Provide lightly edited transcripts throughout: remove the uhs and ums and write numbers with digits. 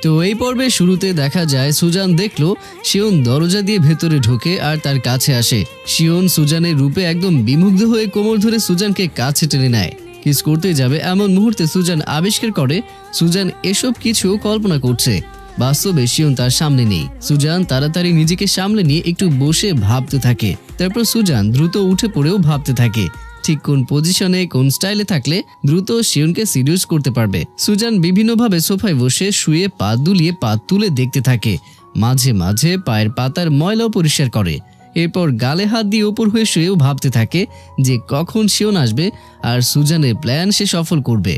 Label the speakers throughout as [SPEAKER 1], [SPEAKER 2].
[SPEAKER 1] তো এই পর্বে শুরুতে দেখা যায় সুজান দেখলো শিওন দরজা দিয়ে ভেতরে ঢোকে আর তার কাছে আসে। শিওন সুজানের রূপে একদম বিমুগ্ধ হয়ে কোমর ধরে সুজানকে কাছে টেনে নেয়। কিস করতে যাবে এমন মুহূর্তে সুজান আবিষ্কার করে সুজান এসব কিছু কল্পনা করছে, বাস্তবে শিওন তার সামনে নেই। সুজান তাড়াতাড়ি নিজেকে সামলে নিয়ে একটু বসে ভাবতে থাকে। তারপর সুজান দ্রুত উঠে পড়েও ভাবতে থাকে ঠিক কোন পজিশনে কোন স্টাইলে থাকলে দ্রুত শিওনকে সিডিউস করতে পারবে। সুজান বিভিন্নভাবে সোফায় বসে শুয়ে পা দুলিয়ে পা তুলে দেখতে থাকে, মাঝে মাঝে পায়ের পাতার ময়লাও পরিষ্কার করে। এরপর গালে হাত দিয়ে উপর হয়ে শুয়েও ভাবতে থাকে যে কখন শিওন আসবে আর সুজানের প্ল্যান সে সফল করবে।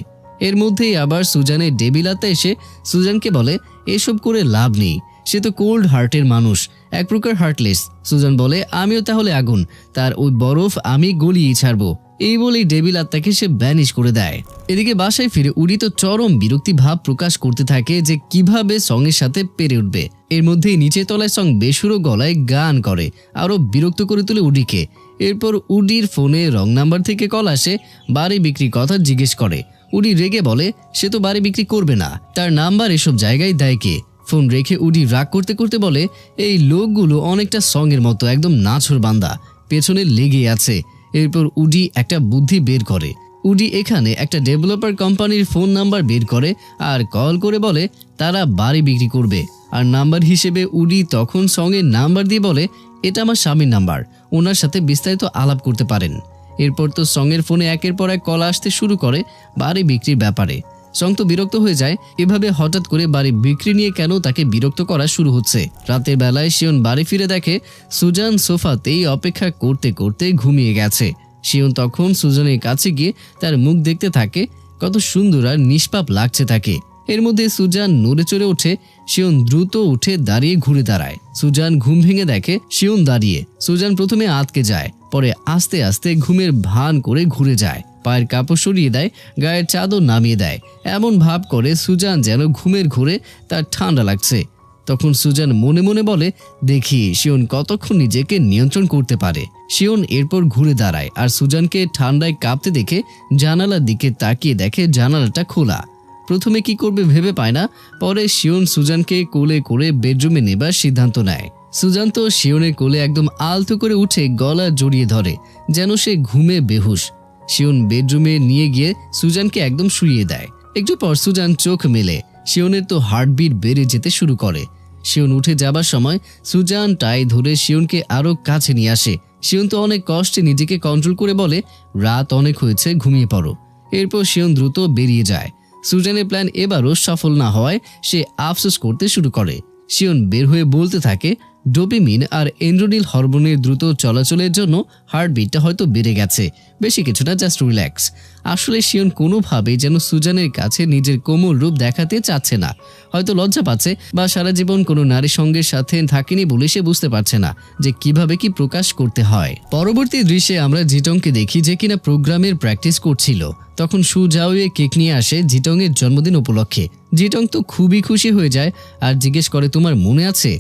[SPEAKER 1] এর মধ্যেই আবার সুজানের ডেভিল আত্মা এসে সুজানকে বলে এসব করে লাভ নেই, সে তো কোল্ড হার্টের মানুষ, এক প্রকার হার্টলেস। সুজান বলে আমিও তাহলে আগুন, তার ওই বরফ আমি গলিয়ে ছাড়বো। এই বলেই ডেভিল আত্মাকে সে ব্যানিশ করে দেয়। এদিকে বাসায় ফিরে উডি তো চরম বিরক্তি ভাব প্রকাশ করতে থাকে যে কিভাবে সঙ্গের সাথে পেরে উঠবে। এর মধ্যেই নিচে তলায় সং বেসুরো গলায় গান করে, আরো বিরক্ত করে তুলে উডিকে। এরপর উডির ফোনে রং নাম্বার থেকে কল আসে, বাড়ি বিক্রি কথা জিজ্ঞেস করে। উডি রেগে বলে সে তো বাড়ি বিক্রি করবে না, তার নাম্বার এসব জায়গায় দেয় কে। ফোন রেখে উডি রাগ করতে করতে বলে এই লোকগুলো অনেকটা সঙ্গের মতো, একদম নাছর বান্দা, পেছনে লেগে আছে। এরপর উডি একটা বুদ্ধি বের করে। উডি এখানে একটা ডেভেলপার কোম্পানির ফোন নাম্বার বের করে আর কল করে বলে তারা বাড়ি বিক্রি করবে। আর নাম্বার হিসেবে উডি তখন সঙ্গের নাম্বার দিয়ে বলে এটা আমার স্বামীর নাম্বার, ওনার সাথে বিস্তারিত আলাপ করতে পারেন। এরপর তো সঙ্গের ফোনে একের পর এক কল আসতে শুরু করে বাড়ি বিক্রির ব্যাপারে। সং তো বিরক্ত হয়ে যায়, এভাবে হঠাৎ করে বাড়ি বিক্রি নিয়ে কেন তাকে বিরক্ত করা শুরু হচ্ছে। রাতের বেলায় শিওন বাড়ি ফিরে দেখে সুজান সোফাতেই অপেক্ষা করতে করতে ঘুমিয়ে গেছে। শিওন তখন সুজানের কাছে গিয়ে তার মুখ দেখতে থাকে, কত সুন্দর আর নিষ্পাপ লাগছে তাকে। এর মধ্যে সুজান নড়ে চড়ে ওঠে। শিওন দ্রুত উঠে দাঁড়িয়ে ঘুরে দাঁড়ায়। সুজান ঘুম ভেঙে দেখে শিওন দাঁড়িয়ে। সুজান প্রথমে আটকে যায়, পরে আস্তে আস্তে ঘুমের ভান করে ঘুরে যায়, পায়ের কাপড় সরিয়ে দেয়, গায়ের চাদর নামিয়ে দেয়, এমন ভাব করে সুজান যেন ঘুমের ঘোরে তার ঠান্ডা লাগছে। তখন সুজান মনে মনে বলে দেখি শিওন কতক্ষণ নিজেকে নিয়ন্ত্রণ করতে পারে। শিওন এরপর ঘুরে দাঁড়ায় আর সুজানকে ঠান্ডায় কাঁপতে দেখে জানালার দিকে তাকিয়ে দেখে জানালাটা খোলা। প্রথমে কি করবে ভেবে পায় না, পরে শিওন সুজানকে কোলে করে বেডরুমে নেবার সিদ্ধান্ত নেয়। সুজান তো শিওনের কোলে একদম আলতো করে উঠে গলা জড়িয়ে ধরে, যেন সে ঘুমে বেহুশ। শিওন বেডরুমে নিয়ে গিয়ে সুজানকে একদম শুইয়ে দেয়। একটু পর সুজান চোখ মেলে, শিওনের তো হার্টবিট বেড়ে যেতে শুরু করে। শিওন উঠে যাবার সময় সুজান টাই ধরে শিওনকে আরো কাছে নিয়ে আসে। শিওন তো অনেক কষ্টে নিজেকে কন্ট্রোল করে বলে রাত অনেক হয়েছে, ঘুমিয়ে পড়ো। এরপর শিওন দ্রুত বেরিয়ে যায়। সুজানের প্ল্যান এবারও সফল না হওয়ায় সে আফসোস করতে শুরু করে। শিওন বের হয়ে বলতে থাকে ডোপামিন আর এন্ড্রোনিল হরমোনের দ্রুত চলাচলের জন্য হার্টবিটটা হয়তো বেড়ে গেছে, বেশি কিছু না, জাস্ট রিল্যাক্স। আসলে শিওন কোনোভাবেই যেন সুজানের কাছে নিজের কোমল রূপ দেখাতে চাচ্ছে না, হয়তো লজ্জা পাচ্ছে বা সারা জীবন কোনো নারীর সঙ্গের সাথে থাকেনি বলে সে বুঝতে পারছে না যে কিভাবে কি প্রকাশ করতে হয়। পরবর্তী দৃশ্যে আমরা জিটংকে দেখি যে কিনা প্রোগ্রামের প্র্যাকটিস করছিল। তখন সু জাওয়ে কেক নিয়ে আসে জিটং এর জন্মদিন উপলক্ষে। জিটং তো খুবই খুশি হয়ে যায় আর জিজ্ঞেস করে তোমার মনে আছে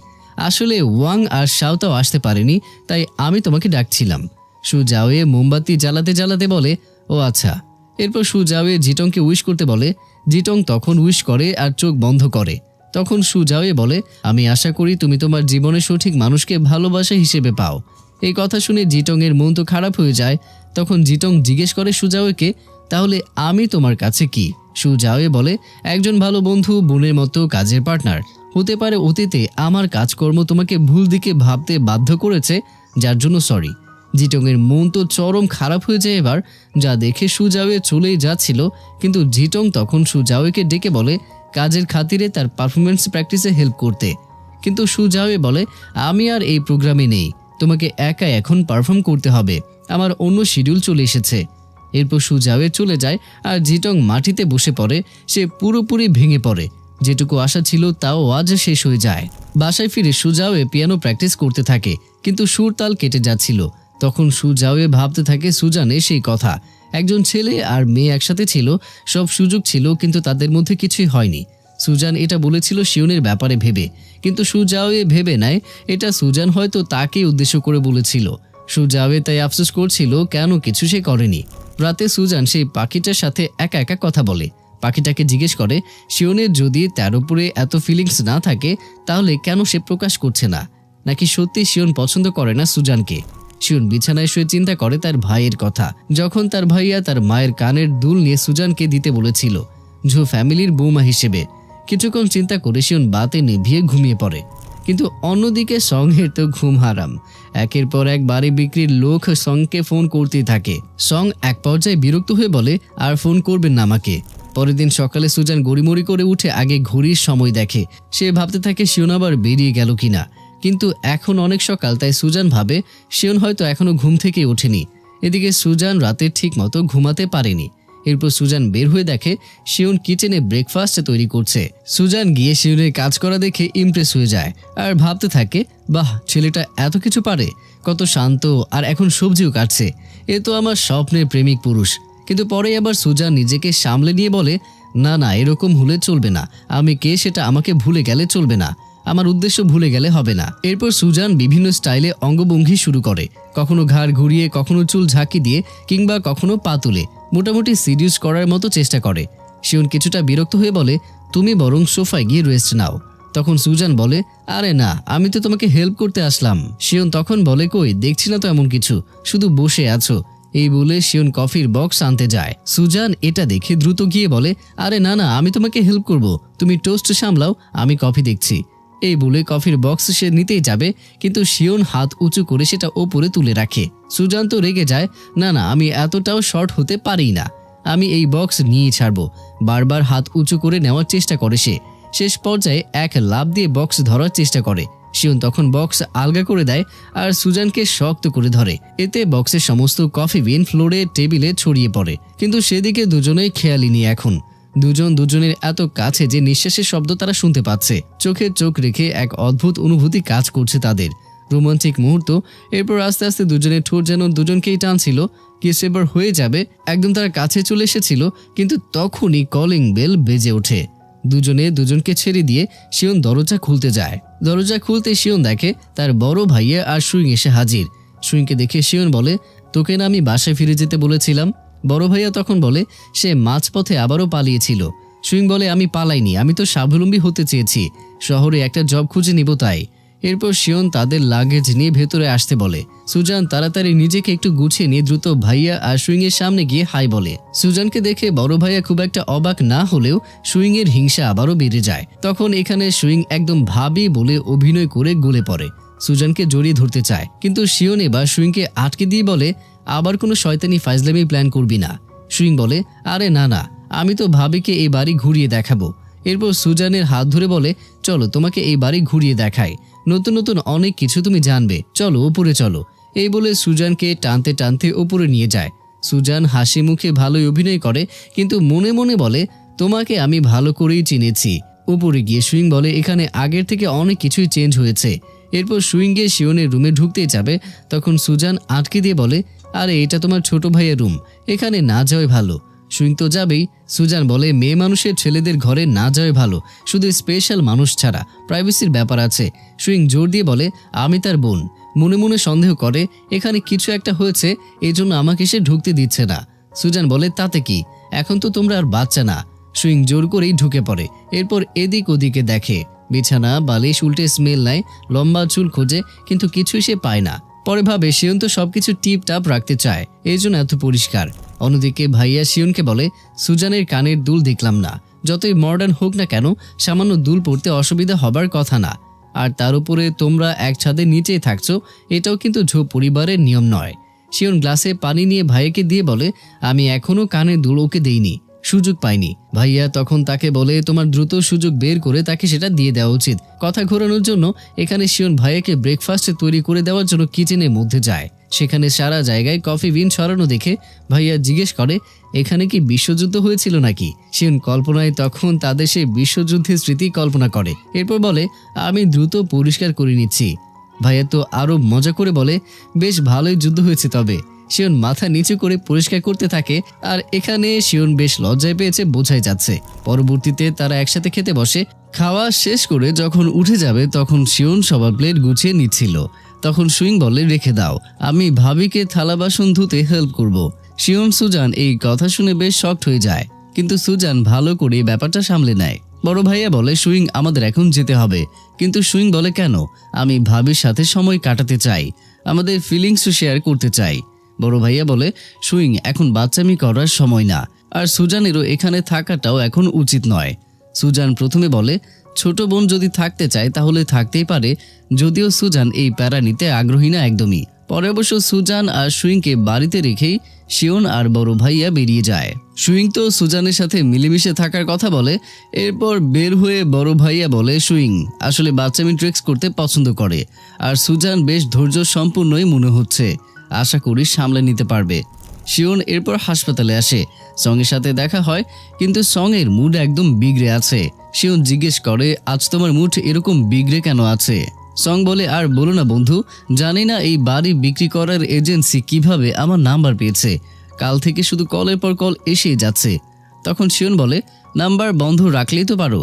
[SPEAKER 1] আসলে ওয়াং আর শাওতাও আসতে পারেনি, তাই আমি তোমাকে ডাকছিলাম। সু জাওয়ে মোমবাতি জ্বালাতে জ্বালাতে বলে ও আচ্ছা। এরপর সু জাওয়ে জিটংকে উইশ করতে বলে। জিটং তখন উইশ করে আর চোখ বন্ধ করে। তখন সু জাওয়ে বলে আমি আশা করি তুমি তোমার জীবনের সঠিক মানুষকে ভালোবাসা হিসেবে পাও। এই কথা শুনে জিটং এর মন তো খারাপ হয়ে যায়। তখন জিটং জিজ্ঞেস করে সু জাওয়েকে তাহলে আমি তোমার কাছে কি? সু জাওয়ে বলে একজন ভালো বন্ধু, বোনের মতো কাজের পার্টনার। হতে পারে অতীতে আমার কাজকর্ম তোমাকে ভুল দিকে ভাবতে বাধ্য করেছে, যার জন্য সরি। জিটং এর মন তো চরম খারাপ হয়ে যায় এবার, যা দেখে সু জাওয়ে চলেই যাচ্ছিল। কিন্তু জিটং তখন সু জাওয়েকে ডেকে বলে কাজের খাতিরে তার পারফরমেন্স প্র্যাকটিসে হেল্প করতে। কিন্তু সু জাওয়ে বলে আমি আর এই প্রোগ্রামে নেই, তোমাকে একা এখন পারফর্ম করতে হবে, আমার অন্য শিডিউল চলে এসেছে। এরপর সু জাওয়ে চলে যায় আর জিটং মাটিতে বসে পড়ে। সে পুরোপুরি ভেঙে পড়ে, যেটুকু আশা ছিল তাও আজ শেষ হয়ে যায়। বাসায় ফিরে সু জাওয়ে পিয়ানো প্র্যাকটিস করতে থাকে, কিন্তু সুর তাল কেটে যাচ্ছিল। তখন সু জাওয়ে ভাবতে থাকে সুজানের সেই কথা, একজন ছেলে আর মেয়ে একসাথে ছিল, সব সুযোগ ছিল, কিন্তু তাদের মধ্যে কিছুই হয়নি। সুজান এটা বলেছিল শিওনের ব্যাপারে ভেবে, কিন্তু সু জাওয়ে ভেবে নেয় এটা সুজান হয়তো তাকেই উদ্দেশ্য করে বলেছিল। সু জাওয়ে তাই আফসোস করছিল কেন কিছু সে করেনি। রাতে সুজান সেই পাখিটার সাথে একা একা কথা বলে। পাখিটাকে জিজ্ঞেস করে শিওনের যদি তার উপরে এত ফিলিংস না থাকে তাহলে কেন সে প্রকাশ করছে না, নাকি সত্যি শিওন পছন্দ করে না সুজানকে। শিওন বিছানায় শুয়ে চিন্তা করে তার ভাইয়ের কথা, যখন তার ভাইয়া তার মায়ের কানের দুল নিয়ে সুজানকে দিতে বলেছিল ঝো ফ্যামিলির বৌমা হিসেবে। কিছুক্ষণ চিন্তা করে শিওন বাতে নিভিয়ে ঘুমিয়ে পড়ে। কিন্তু অন্যদিকে সঙ্গের তো ঘুম হারাম। একের পর এক বাড়ি বিক্রির লোক সঙ্গকে ফোন করতেই থাকে। সঙ্গ এক পর্যায়ে বিরক্ত হয়ে বলে আর ফোন করবেন না আমাকে। পরের দিন সকালে সুজান গড়িমড়ি করে উঠে আগে ঘড়ির সময় দেখে। সে ভাবতে থাকে শিওন আবার বেরিয়ে গেল কিনা, কিন্তু এখন অনেক সকাল, তাই সুজান ভাবে শিওন হয়তো এখনো ঘুম থেকে ওঠেনি। এদিকে সুজান রাতে ঠিক মতো ঘুমাতে পারেনি। এরপর সুজান বের হয়ে দেখে শিওন কিচেনে ব্রেকফাস্ট তৈরি করছে। সুজান গিয়ে শিওনের কাজ করা দেখে ইমপ্রেস হয়ে যায় আর ভাবতে থাকে বাহ, ছেলেটা এত কিছু পারে, কত শান্ত, আর এখন সবজিও কাটছে। এ তো আমার স্বপ্নের প্রেমিক পুরুষ। কিন্তু পরে আবার সুজান নিজেকে সামলে নিয়ে বলে না না, এরকম হলে চলবে না। আমি কে সেটা আমাকে ভুলে গেলে চলবে না, আমার উদ্দেশ্য ভুলে গেলে হবে না। এরপর সুজান বিভিন্ন স্টাইলে অঙ্গভঙ্গি শুরু করে, কখনো ঘাড় ঘুরিয়ে, কখনো চুল ঝাঁকি দিয়ে, কিংবা কখনো পা তুলে মোটামুটি সিডিউস করার মতো চেষ্টা করে। শিওন কিছুটা বিরক্ত হয়ে বলে তুমি বরং সোফায় গিয়ে রেস্ট নাও। তখন সুজান বলে আরে না, আমি তো তোমাকে হেল্প করতে আসলাম। শিওন তখন বলে কই, দেখছি না তো এমন কিছু, শুধু বসে আছো। এই বলে শিওন কফির বক্স আনতে যায়। সুজান এটা দেখে দ্রুত গিয়ে বলে আরে না না, আমি তোমাকে হেল্প করব, তুমি টোস্ট সামলাও, আমি কফি দেখছি। এই বলে কফির বক্স সে নিতেই যাবে, কিন্তু শিওন হাত উঁচু করে সেটা ওপরে তুলে রাখে। সুজান তো রেগে যায়, না না, আমি এতটাও শর্ট হতে পারি না, আমি এই বক্স নিয়ে ছাড়বো। বারবার হাত উঁচু করে নেওয়ার চেষ্টা করে সে। শেষ পর্যায়ে এক লাফ দিয়ে বক্স ধরার চেষ্টা করে। শিওন তখন বক্স আলগা করে দেয় আর সুজানকে শক্ত করে ধরে। এতে বক্সের সমস্ত কফি বিন ফ্লোরে, টেবিলে ছড়িয়ে পড়ে। কিন্তু সেদিকে দুজনেই খেয়ালই নেই। এখন দুজন দুজনের এত কাছে যে নিঃশ্বাসের শব্দ তারা শুনতে পাচ্ছে। চোখে চোখ রেখে এক অদ্ভুত অনুভূতি কাজ করছে তাদের। রোমান্টিক মুহূর্ত। এরপর আস্তে আস্তে দুজনের ঠোঁট যেন দুজনকেই টানছিল। কিস এবার হয়ে যাবে, একদম তারা কাছে চলে এসেছিল, কিন্তু তখনই কলিং বেল বেজে ওঠে। দুজনে দুজনকে ছেড়ে দিয়ে শিওন দরজা খুলতে যায়। দরজা খুলতে শিওন দেখে তার বড় ভাইয়া আর সুইং এসে হাজির। সুইংকে দেখে শিওন বলে তোকে না আমি বাসায় ফিরে যেতে বলেছিলাম। বড় ভাইয়া তখন বলে সে মাঝপথে আবারও পালিয়েছিল। সুইং বলে আমি পালাইনি, আমি তো স্বাবলম্বী হতে চেয়েছি, শহরে একটা জব খুঁজে নিব তাই। এরপর শিওন তাদের লাগেজ নিয়ে ভেতরে আসতে বলে। সুজান তাড়াতাড়ি নিজেকে একটু গুছিয়ে নিয়ে দ্রুত ভাইয়া আর সুইং এর সামনে গিয়ে হাই বলে। সুজানকে দেখে বড় ভাইয়া খুব একটা অবাক না হলেও সুইং এর হিংসা আবারও বেড়ে যায়। তখন এখানে সুইং একদম ভাবি বলে অভিনয় করে গলে পড়ে, সুজানকে জড়িয়ে ধরতে চায়। কিন্তু শিওন এবার সুইংকে আটকে দিয়ে বলে আবার কোনো শয়তানি ফাইজলামি প্ল্যান করবি না। সুইং বলে আরে না না, আমি তো ভাবিকে এই বাড়ি ঘুরিয়ে দেখাবো। এরপর সুজানের হাত ধরে বলে চলো তোমাকে এই বাড়ি ঘুরিয়ে দেখাই, নতুন নতুন অনেক কিছু তুমি জানবে, চলো উপরে চলো। এই বলে সুজানকে টানতে টানতে উপরে নিয়ে যায়। সুজান হাসি মুখে ভালোই অভিনয় করে, কিন্তু মনে মনে বলে তোমাকে আমি ভালো করেই চিনেছি। উপরে গিয়ে সুইং বলে এখানে আগের থেকে অনেক কিছুই চেঞ্জ হয়েছে। এরপর সুইংয়ে শিওনের রুমে ঢুকতেই যাবে, তখন সুজান আটকে দিয়ে বলে আরে এটা তোমার ছোট ভাইয়ের রুম, এখানে না যাওয়াই ভালো। সুইং তো যাবেই। সুজান বলে মেয়ে মানুষের ছেলেদের ঘরে না যাওয়াই ভালো, শুধু স্পেশাল মানুষ ছাড়া, প্রাইভেসির ব্যাপার আছে। সুইং জোর দিয়ে বলে আমি তার বোন। মনে মনে সন্দেহ করে এখানে কিছু একটা হয়েছে, এই জন্য আমাকে সে ঢুকতে দিচ্ছে না। সুজান বলে তাতে কি, এখন তো তোমরা আর বাচ্চা না। সুইং জোর করেই ঢুকে পড়ে। এরপর এদিক ওদিকে দেখে, বিছানা বালিশ উল্টে স্মেল নেয়, লম্বা চুল খোঁজে, কিন্তু কিছুই সে পায় না। পরে ভাবে শিওন তো সবকিছু টিপ টাপ রাখতে চায়, এই জন্য এত পরিষ্কার। অন্যদিকে ভাইয়া শিওনকে বলে সুজানের কানের দুল দেখলাম না, যতই মডার্ন হোক না কেন সামান্য দুল পড়তে অসুবিধা হবার কথা না। আর তার উপরে তোমরা এক ছাদের নিচেই থাকছো, এটাও কিন্তু ঝো পরিবারের নিয়ম নয়। শিওন গ্লাসে পানি নিয়ে ভাইয়াকে দিয়ে বলে আমি এখনো কানের দুল ওকে দেইনি, সুযোগ পাইনি। ভাইয়া তখন তাকে বলে তোমার দ্রুত সুযোগ বের করে তাকে সেটা দিয়ে দেওয়া উচিত। কথা ঘোরানোর জন্য এখানে শিওন ভাইয়াকে ব্রেকফাস্ট তৈরি করে দেওয়ার জন্য কিচেনের মধ্যে যায়। সেখানে সারা জায়গায় কফি বিন ছড়ানো দেখে ভাইয়া জিজ্ঞেস করে এখানে কি বিশ্বযুদ্ধ হয়েছিল নাকি। শিওন কল্পনায় তখন তাদের সেই বিশ্বযুদ্ধের স্মৃতি কল্পনা করে। এরপর বলে আমি দ্রুত পরিষ্কার করে নিচ্ছি। ভাইয়া তো আরো মজা করে বলে বেশ ভালোই যুদ্ধ হয়েছে তবে। শিওন মাথা নিচু করে পরিষ্কার করতে থাকে, আর এখানে শিওন বেশ লজ্জায় পেয়েছে বোঝাই যাচ্ছে। পরবর্তীতে তারা একসাথে খেতে বসে। খাওয়া শেষ করে যখন উঠে যাবে তখন শিওন সবার প্লেট গুছিয়ে নিচ্ছিল। তখন সুইং বলে রেখে দাও, আমি ভাবিকে থালা বাসন ধুতে হেল্প করব। শিওন সুজান এই কথা শুনে বেশ শকড হয়ে যায়। কিন্তু সুজান ভালো করে ব্যাপারটা সামলে নেয়। বড় ভাইয়া বলে, সুইং আমাদের এখন যেতে হবে। কিন্তু সুইং বলে, কেন? আমি ভাবির সাথে সময় কাটাতে চাই, আমাদের ফিলিংস শেয়ার করতে চাই। বড় ভাইয়া বলে, সুইং এখন বাচ্চামি করার সময় না, আর সুজানেরও এখানে থাকাটাও এখন উচিত নয়। সুজান প্রথমে বলে, ছোট বোন যদি থাকতে চায় তাহলে থাকতেই পারে, যদিও সুজান এই প্যারা নিতে আগ্রহী না একদমই। পরে অবশ্য সুজান আর সুইংকে বাড়িতে রেখেই শিওন আর বড় ভাইয়া বেরিয়ে যায়। সুইং তো সুজানের সাথে মিলেমিশে থাকার কথা বলে। এরপর বের হয়ে বড় ভাইয়া বলে, সুইং আসলে বাচ্চামি ট্রিক্স করতে পছন্দ করে, আর সুজান বেশ ধৈর্য সম্পূর্ণই মনে হচ্ছে, আশা করি সামলে নিতে পারবে। শিওন এরপর হাসপাতালে আসে, সঙ্গের সাথে দেখা হয়, কিন্তু সঙ্গের মুড একদম বিগড়ে আছে। শিওন জিজ্ঞেস করে, আজ তোমার মুড এরকম বিগড়ে কেন আছে? সং বলে, আর বলো না বন্ধু, জানি না এই বাড়ি বিক্রি করার এজেন্সি কিভাবে আমার নাম্বার পেয়েছে, কাল থেকে শুধু কলের পর কল এসেই যাচ্ছে। তখন শিওন বলে, নাম্বার বন্ধ রাখলেই তো পারো।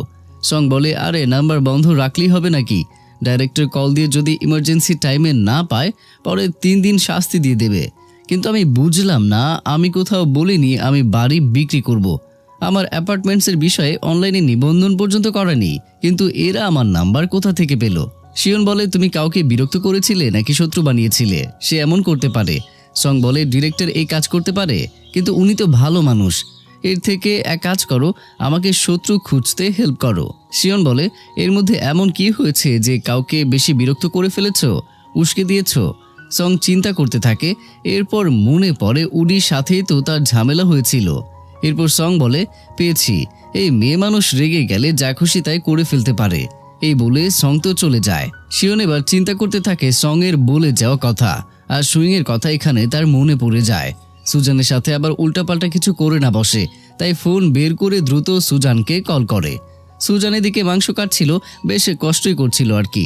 [SPEAKER 1] সং বলে, আরে নাম্বার বন্ধ রাখলেই হবে নাকি? ডাইরেক্টর কল দিয়ে যদি ইমার্জেন্সি টাইমে না পায়, পরে 3 দিন শাস্তি দিয়ে দেবে। কিন্তু আমি বুঝলাম না, আমি কোথাও বলিনি আমি বাড়ি বিক্রি করব। আমার অ্যাপার্টমেন্টসের বিষয়ে অনলাইনে নিবন্ধন পর্যন্ত করেনি, কিন্তু এরা আমার নাম্বার কোথা থেকে পেল? শিওন বলে, তুমি কাউকে বিরক্ত করেছিলে নাকি শত্রু বানিয়েছিলে? সে এমন করতে পারে। সং বলে, ডিরেক্টর এই কাজ করতে পারে, কিন্তু উনি তো ভালো মানুষ। এর থেকে এক কাজ করো, আমাকে শত্রু খুঁজতে হেল্প করো। শিওন বলে, এর মধ্যে এমন কি হয়েছে যে কাউকে বেশি বিরক্ত করে ফেলেছ, উস্কে দিয়েছ? সং চিন্তা করতে থাকে। এরপর মনে পড়ে উডির সাথেই তো তার ঝামেলা হয়েছিল। এরপর সং বলে, পেয়েছি, এই মেয়ে মানুষ রেগে গেলে যা খুশি তাই করে ফেলতে পারে। এই বলে সং তো চলে যায়। শিওন এবার চিন্তা করতে থাকে সং এর বলে যাওয়া কথা, আর সুইং এর কথা এখানে তার মনে পড়ে যায়। সুজানের সাথে আবার উল্টাপাল্টা কিছু করে না বসে, তাই ফোন বের করে দ্রুত সুজানকে কল করে। সুজান এদিকে মাংস কাটছিল, বেশ কষ্টই করছিল আর কি,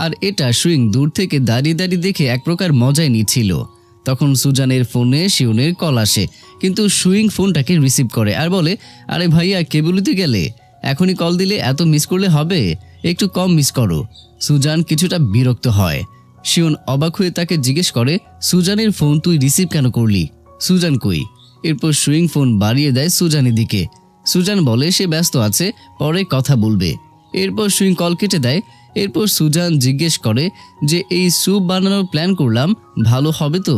[SPEAKER 1] আর এটা সুইং দূর থেকে দাঁড়িয়ে দাঁড়িয়ে দেখে এক প্রকার মজাই নিচ্ছিল। তখন সুজানের ফোনে শিওনের কল আসে, কিন্তু সুইং ফোনটাকে রিসিভ করে আর বলে, আরে ভাইয়া কেবলতে গেলে, এখনই কল দিলে এত মিস করলে হবে, একটু কম মিস করো। সুজান কিছুটা বিরক্ত হয়। শিওন অবাক হয়ে তাকে জিজ্ঞেস করে, সুজানের ফোন তুই রিসিভ কেন করলি? সুজান কই? এরপর সুইং ফোন বাড়িয়ে দেয় সুজানের দিকে। সুজান বলে সে ব্যস্ত আছে, পরে কথা বলবে। এরপর সুইং কল কেটে দেয়। এরপর সুজান জিজ্ঞেস করে যে এই স্যুপ বানানোর প্ল্যান করলাম, ভালো হবে তো?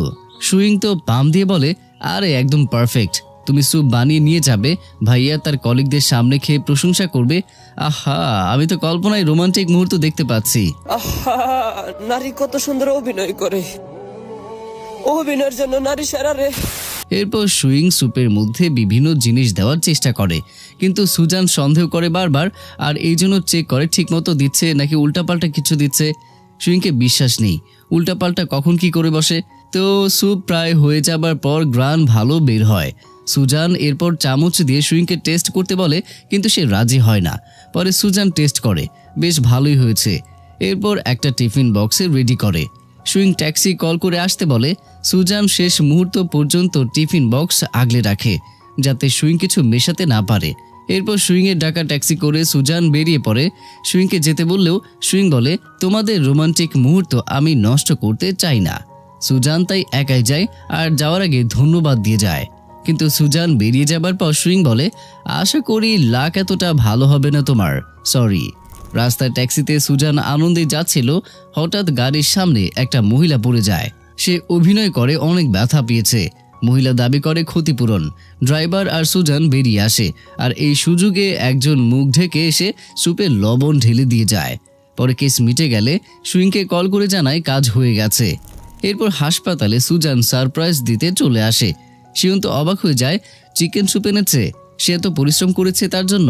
[SPEAKER 1] সুইং তো পাম দিয়ে বলে, আরে একদম পারফেক্ট, তুমি স্যুপ বানিয়ে নিয়ে যাবে, ভাইয়া তার কলিগদের সামনে খেয়ে প্রশংসা করবে। আহা, আমি তো কল্পনায় রোমান্টিক মুহূর্ত দেখতে পাচ্ছি।
[SPEAKER 2] আহা, নারী কত সুন্দর অভিনয় করে, অভিনয়ের জন্য নারী সেরা রে।
[SPEAKER 1] এরপর সুইং স্যুপের মধ্যে বিভিন্ন জিনিস দেওয়ার চেষ্টা করে, কিন্তু সুজান সন্দেহ করে বারবার, আর এই জন্য চেক করে ঠিকমতো দিচ্ছে নাকি উল্টাপাল্টা কিছু দিচ্ছে। সুইংকে বিশ্বাস নেই, উল্টাপাল্টা কখন কি করে বসে। তো স্যুপ প্রায় হয়ে যাবার পর গ্রান ভালো বের হয়। সুজান এরপর চামচ দিয়ে সুইংকে টেস্ট করতে বলে, কিন্তু সে রাজি হয় না। পরে সুজান টেস্ট করে, বেশ ভালোই হয়েছে। এরপর একটা টিফিন বক্সে রেডি করে। সুইং ট্যাক্সি কল করে আসতে বলে। সুজান শেষ মুহূর্ত পর্যন্ত টিফিন বক্স আগলে রাখে, যাতে সুইং কিছু মেশাতে না পারে। এরপর সুইংয়ের ডাকা ট্যাক্সি করে সুজান বেরিয়ে পড়ে। সুইংকে যেতে বললেও সুইং বলে, তোমাদের রোমান্টিক মুহূর্ত আমি নষ্ট করতে চাই না। সুজান তাই একাই যায়, আর যাওয়ার আগে ধন্যবাদ দিয়ে যায়। কিন্তু সুজান বেরিয়ে যাবার পর সুইং বলে, আশা করি লাক এতটা ভালো হবে না তোমার, সরি। রাস্তায় ট্যাক্সিতে সুজান আনন্দে যাচ্ছিল, হঠাৎ গাড়ির সামনে একটা মহিলা পড়ে যায়। সে অভিনয় করে অনেক ব্যথা পেয়েছে। মহিলা দাবি করে ক্ষতিপূরণ। ড্রাইভার আর সুজান বেরিয়ে আসে, আর এই সুযোগে একজন মুখ ঢেকে এসে সুপে লবণ ঢেলে দিয়ে যায়। পরে কেস মিটে গেলে সুইংকে কল করে জানায় কাজ হয়ে গেছে। এরপর হাসপাতালে সুজান সারপ্রাইজ দিতে চলে আসে। শিওন তো অবাক হয়ে যায়, চিকেন স্যুপ এনেছে, সে এত পরিশ্রম করেছে তার জন্য।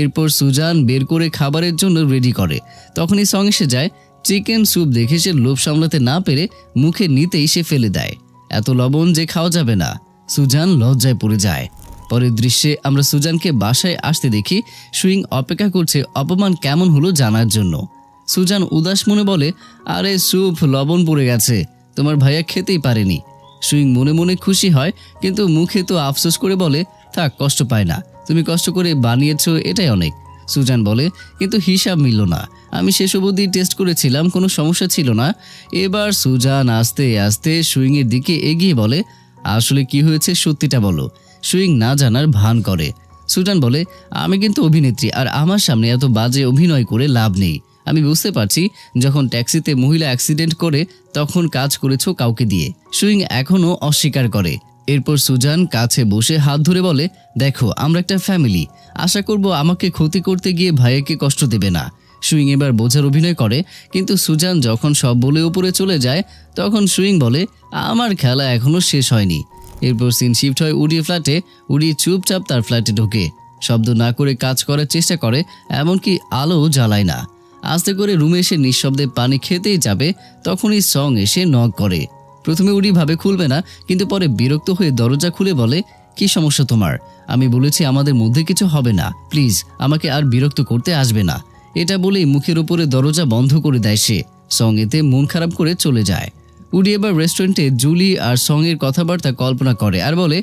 [SPEAKER 1] এরপর সুজান বের করে খাবারের জন্য রেডি করে। তখনই সং এসে যায়। চিকেন স্যুপ দেখে সে লোভ সামলাতে না পেরে মুখে নিতেই সে ফেলে দেয়। এত লবণ যে খাওয়া যাবে না। সুজান লজ্জায় পড়ে যায়। পরের দৃশ্যে আমরা সুজানকে বাসায় আসতে দেখি। সুইং অপেক্ষা করছে অপমান কেমন হলো জানার জন্য। সুজান উদাস মনে বলে, আরে স্যুপ লবণ পড়ে গেছে, তোমার ভাইয়া খেতেই পারেনি। সুইং মনে মনে খুশি হয়, কিন্তু মুখে তো আফসোস করে বলে, থাক, কষ্ট পায় না, তুমি কষ্ট করে বানিয়েছো এটাই অনেক। সুজান বলে, কিন্তু হিসাব মিলল না, আমি সেসব অবধি টেস্ট করেছিলাম, কোনো সমস্যা ছিল না। এবার সুজান আস্তে আস্তে সুইং এর দিকে এগিয়ে বলে, আসলে কি হয়েছে সত্যিটা বলো। সুইং না জানার ভান করে। সুজান বলে, আমি কিন্তু অভিনেত্রী, আর আমার সামনে এত বাজে অভিনয় করে লাভ নেই। আমি বুঝতে পারছি যখন ট্যাক্সিতে মহিলা অ্যাক্সিডেন্ট করে তখন কাজ করেছো কাউকে দিয়ে। সুইং এখনও অস্বীকার করে। এরপর সুজান কাছে বসে হাত ধরে বলে, দেখো আমরা একটা ফ্যামিলি, আশা করব আমাকে ক্ষতি করতে গিয়ে ভাইয়াকে কষ্ট দেবে না। সুইং এবার বোঝার অভিনয় করে, কিন্তু সুজান যখন সব বলে উপরে চলে যায় তখন সুইং বলে, আমার খেলা এখনও শেষ হয়নি। এরপর সিন শিফট হয় উড়িয়ে ফ্ল্যাটে। উড়িয়ে চুপচাপ তার ফ্ল্যাটে ঢোকে, শব্দ না করে কাজ করার চেষ্টা করে, এমনকি আলো জ্বালায় না। আস্তে করে রুমে এসে নিঃশব্দে পানি খেতেই যাবে তখনই সং এসে নক করে। প্রথমে উড়ি ভাবে খুলবে না, কিন্তু পরে বিরক্ত হয়ে দরজা খুলে বলে, কি সমস্যা তোমার? আমি বলেছি আমাদের মধ্যে কিছু হবে না, প্লিজ আমাকে আর বিরক্ত করতে আসবে না। এটা বলেই মুখের উপরে দরজা বন্ধ করে দেয় সে। সং এতে মন খারাপ করে চলে যায়। উডি এবার রেস্টুরেন্টে জুলি আর সং এর কথাবার্তা কল্পনা করে আর বলে,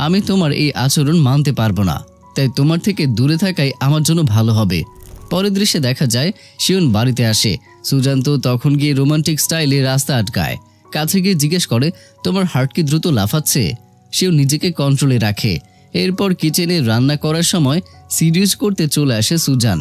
[SPEAKER 1] আমি তোমার এই আচরণ মানতে পারবো না, তাই তোমার থেকে দূরে থাকাই আমার জন্য ভালো হবে। পরের দৃশ্যে দেখা যায় শিওন বাড়িতে আসে। সুজান তো তখন গিয়ে রোমান্টিক স্টাইলে রাস্তা আটকায়। কাছে গিয়ে জিজ্ঞেস করে, তোমার হার্ট কি দ্রুত লাফাচ্ছে? সেও নিজেকে কন্ট্রোলে রাখে। এরপর কিচেনে রান্না করার সময় সিরিয়াস করতে চলে আসে সুজান।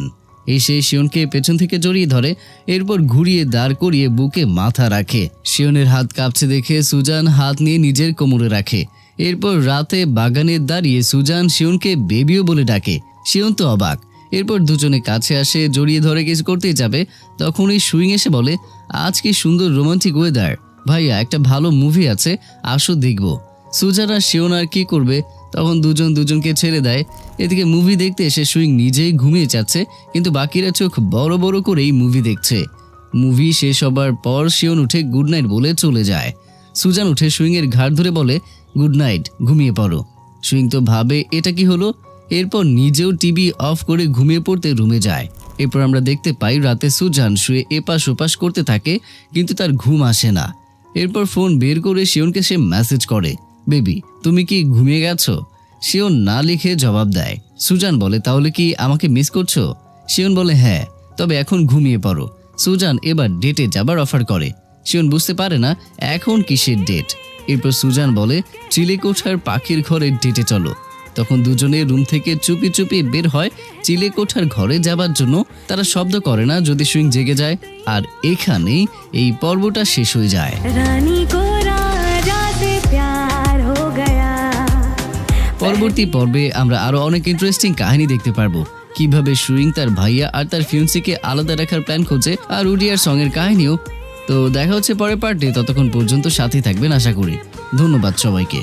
[SPEAKER 1] এসে শিওনকে পেছন থেকে জড়িয়ে ধরে, এরপর ঘুরিয়ে দাঁড় করিয়ে বুকে মাথা রাখে। শিওনের হাত কাঁপছে দেখে সুজান হাত নিয়ে নিজের কোমরে রাখে। এরপর রাতে বাগানে দাঁড়িয়ে সুজান শিওনকে বেবিও বলে ডাকে। শিওন তো অবাক। এরপর দুজনে কাছে আসে, জড়িয়ে ধরে কিস করতে যাবে, তখনই সুইং এসে বলে, আজ কি সুন্দর রোমান্টিক ওয়েদার, ভাইয়া একটা ভালো মুভি আছে, আসো দেখব। সুজান আর শিওন আর কি করবে, তখন দুজন দুজনকে ছেড়ে দেয়। এদিকে মুভি দেখতে এসে সুইং নিজেই ঘুমিয়ে যাচ্ছে, কিন্তু বাকিরা চোখ বড় বড় করেই মুভি দেখছে। মুভি শেষ হবার পর শিওন উঠে গুড নাইট বলে চলে যায়। সুজান উঠে সুইং এর ঘাড় ধরে বলে, গুড নাইট, ঘুমিয়ে পড়ো। সুইং তো ভাবে এটা কি হলো, এরপর নিজেও টিভি অফ করে ঘুমিয়ে পড়তে রুমে যায়। এরপর আমরা দেখতে পাই রাতে সুজান শুয়ে এপাশ ওপাশ করতে থাকে, কিন্তু তার ঘুম আসে না। এরপর ফোন বের করে শিওনকে সে মেসেজ করে, বেবি তুমি কি ঘুমিয়ে গেছো? শিওন না লিখে জবাব দেয়। সুজান বলে, তাহলে কি আমাকে মিস করছো? শিওন বলে, হ্যাঁ, তবে এখন ঘুমিয়ে পড়ো। সুজান এবার ডেটে যাবার অফার করে। শিওন বুঝতে পারে না এখন কিসের ডেট। এরপর সুজান বলে, চিলেকোঠার পাখির ঘরে ডেটে চলো। তখন দুজনে রুম থেকে চুপি চুপি বের হয় চিলেকোঠার ঘরে যাবার জন্য। তারা শব্দ করে না যদি সুইং জেগে যায়। আর এখানেই এই পর্বটা শেষ হয়ে যায়। পরবর্তী পর্বে আমরা আরো অনেক ইন্টারেস্টিং কাহিনী দেখতে পারবো, কিভাবে সুইং তার ভাইয়া আর তার ফিউন্সিকে আলাদা রাখার প্ল্যান খোঁজে, আর উডি আর সং এর কাহিনীও। তো দেখা হচ্ছে পরের পার্টে, ততক্ষণ পর্যন্ত সাথে থাকবেন আশা করি। ধন্যবাদ সবাইকে।